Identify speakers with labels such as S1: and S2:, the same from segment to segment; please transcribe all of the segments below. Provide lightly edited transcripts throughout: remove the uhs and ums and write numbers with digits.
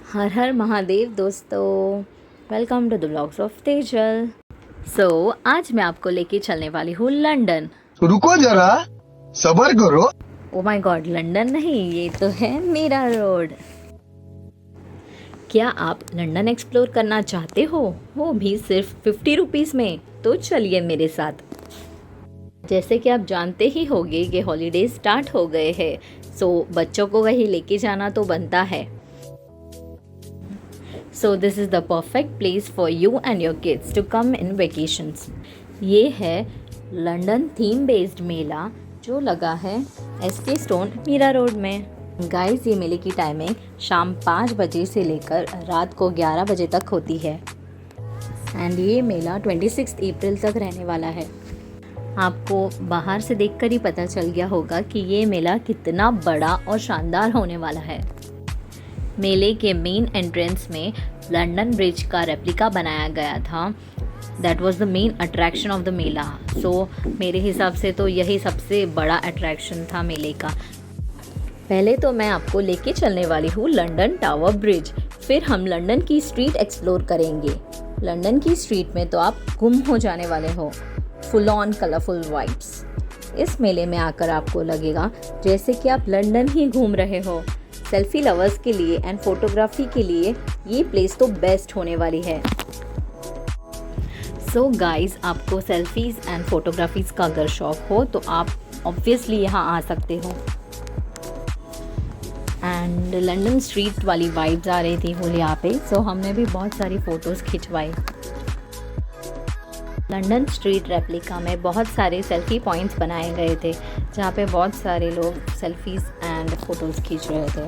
S1: हर हर महादेव दोस्तों, welcome to the blogs of Tejal. आज मैं आपको लेके चलने वाली हूँ लंदन।
S2: रुको जरा, सबर करो।
S1: ओ माय गॉड, लंदन नहीं, ये तो है मीरा रोड। क्या आप लंदन एक्सप्लोर करना चाहते हो, वो भी सिर्फ 50 रुपीज़ में? तो चलिए मेरे साथ। जैसे कि आप जानते ही होंगे कि हॉलीडे स्टार्ट हो गए हैं, सो बच्चों को कहीं लेके जाना तो बनता है। So this is the perfect place for you and your kids to come in vacations. ये है लंदन थीम बेस्ड मेला जो लगा है एसके स्टोन मीरा रोड में। गाइस, ये मेले की टाइमिंग शाम 5 बजे से लेकर रात को 11 बजे तक होती है एंड ये मेला 26 अप्रैल तक रहने वाला है। आपको बाहर से देखकर ही पता चल गया होगा कि ये मेला कितना बड़ा और शानदार होने वाला है। मेले के मेन एंट्रेंस में लंदन ब्रिज का रेप्लिका बनाया गया था। That was the main attraction of the mela. So मेरे हिसाब से तो यही सबसे बड़ा अट्रैक्शन था मेले का। पहले तो मैं आपको लेके चलने वाली हूँ लंदन टावर ब्रिज, फिर हम लंदन की स्ट्रीट एक्सप्लोर करेंगे। लंदन की स्ट्रीट में तो आप गुम हो जाने वाले हो, फुल ऑन कलरफुल वाइब्स। इस मेले में आकर आपको लगेगा जैसे कि आप लंदन ही घूम रहे हो। सेल्फी लवर्स के लिए एंड फोटोग्राफी के लिए ये प्लेस तो बेस्ट होने वाली है। सो गाइस, आपको सेल्फीज एंड फोटोग्राफीज का अगर शौक हो तो आप ऑब्वियसली यहाँ आ सकते हो। एंड लंदन स्ट्रीट वाली वाइब्स आ रही थी फुल यहाँ पे, सो हमने भी बहुत सारी फ़ोटोज़ खिंचवाई। लंदन स्ट्रीट रेप्लिका में बहुत सारे सेल्फी पॉइंट्स बनाए गए थे जहाँ पे बहुत सारे लोग सेल्फीज़ एंड फ़ोटोज़ खींच रहे थे।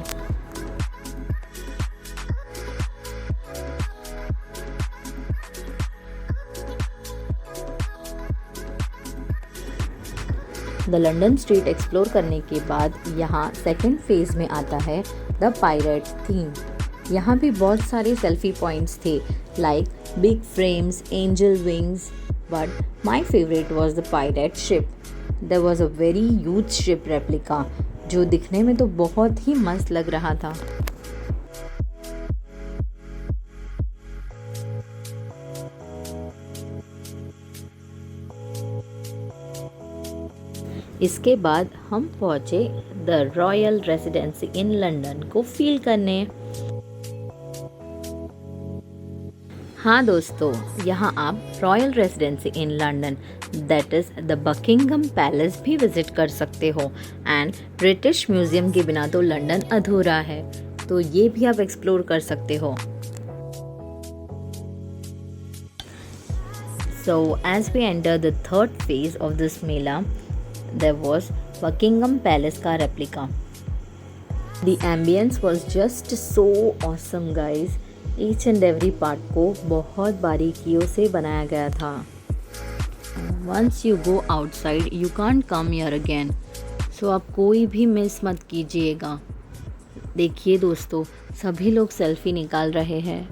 S1: द लंदन स्ट्रीट एक्सप्लोर करने के बाद यहाँ सेकंड फेज़ में आता है द पायरेट थीम। यहाँ भी बहुत सारे सेल्फी पॉइंट्स थे like big frames, angel wings, but my favourite was the pirate ship. There was a very huge ship replica जो दिखने में तो बहुत ही मस्त लग रहा था। इसके बाद हम पहुँचे the royal residency in London को फील करने। हाँ दोस्तों, यहाँ आप royal residency in London that is the Buckingham palace भी विजिट कर सकते हो एंड ब्रिटिश म्यूजियम के बिना तो लंदन अधूरा है, तो ये भी आप एक्सप्लोर कर सकते हो। So as we enter the third phase of this Mela, there was Buckingham Palace का replica. The ambience was just so awesome guys. Each and every part को बहुत बारीकियों से बनाया गया था। Once you go outside, you can't come here again. So आप कोई भी मिस मत कीजिएगा। देखिए दोस्तों, सभी लोग सेल्फी निकाल रहे हैं।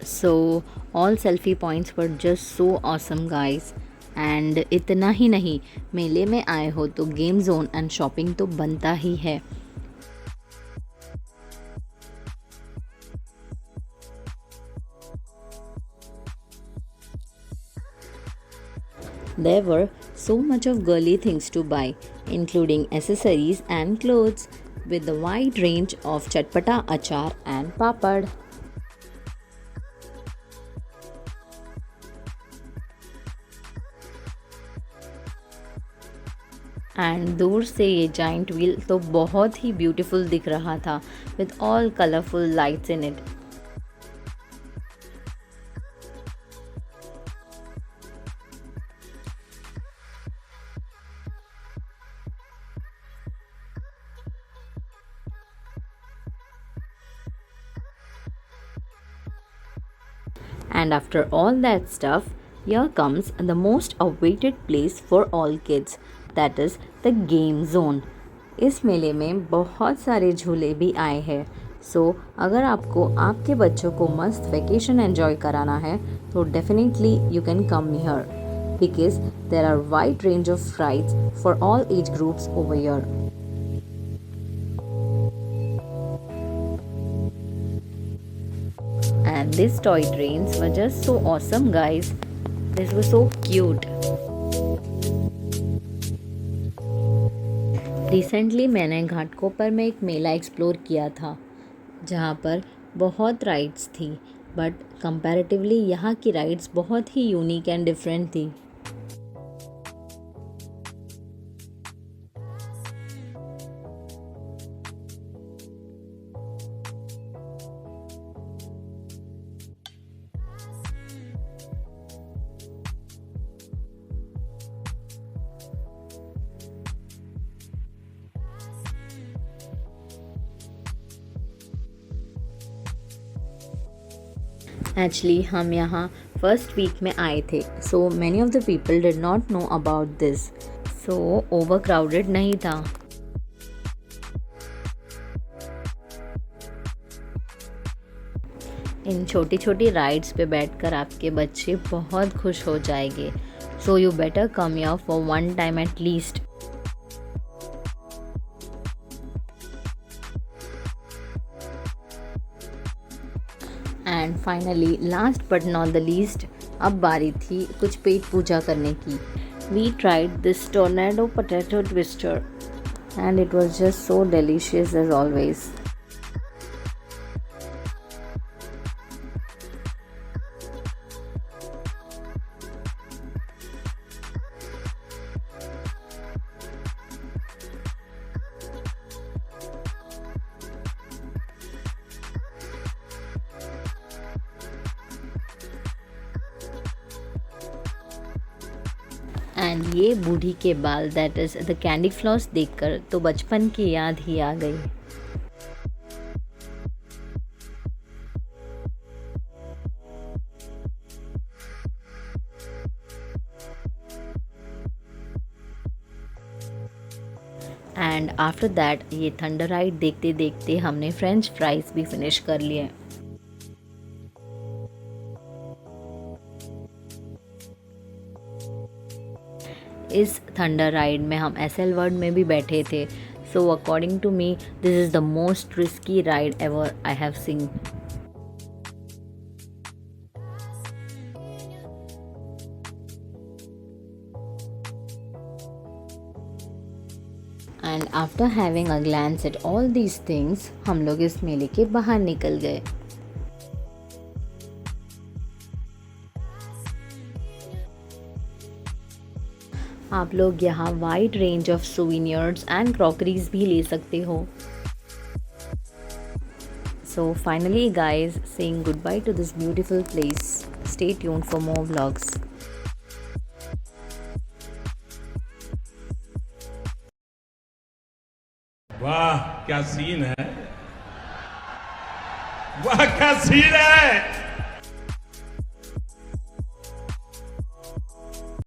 S1: So all selfie points were just so awesome guys. And इतना ही नहीं, मेले में आए हो तो गेम जोन एंड शॉपिंग तो बनता ही है। There were so much of girly things to buy, including accessories and clothes, with the wide range of chatpata, achar and papad. And दूर से ये जाइंट व्हील तो बहुत ही ब्यूटीफुल दिख रहा था with all colourful lights in it. And after all that stuff, here comes the most awaited place for all kids, that is the game zone. इस मेले में बहुत सारे झूले भी आए हैं। सो अगर आपको आपके बच्चों को मस्त वेकेशन एंजॉय कराना है तो definitely you can come here because there are wide range of rides for all age groups over here. these toy trains were just so awesome, guys. This was so cute. Recently मैंने घाटकोपर में एक मेला explore किया था जहाँ पर बहुत rides थी, but comparatively यहाँ की राइड्स बहुत ही यूनिक एंड डिफरेंट थी. एक्चुअली हम यहाँ फर्स्ट वीक में आए थे, so many of the people did not know about this, so over crowded नहीं था. इन छोटी छोटी राइड्स पे बैठकर आपके बच्चे बहुत खुश हो जाएंगे, so you better come here for one time at least. And finally last but not the least, अब बारी थी कुछ पेट पूजा करने की. We tried this tornado potato twister and it was just so delicious as always. And ये बूढ़ी के बाल that is the candy floss देखकर तो बचपन की याद ही आ गई. एंड आफ्टर दैट ये थंडर राइड देखते देखते हमने फ्रेंच फ्राइज भी फिनिश कर लिए. इस थंडर राइड में हम एसएल वर्ल्ड में भी बैठे थे, so according to me this is the most risky ride ever I have seen. And after having a glance at all these things हम लोग इस मेले के बाहर निकल गए. आप लोग यहाँ wide range of souvenirs and crockeries भी ले सकते हो. So finally guys, saying good by two this beautiful place. Stay tuned for more vlogs.
S3: वाह क्या सीन है, वाह क्या सीन है.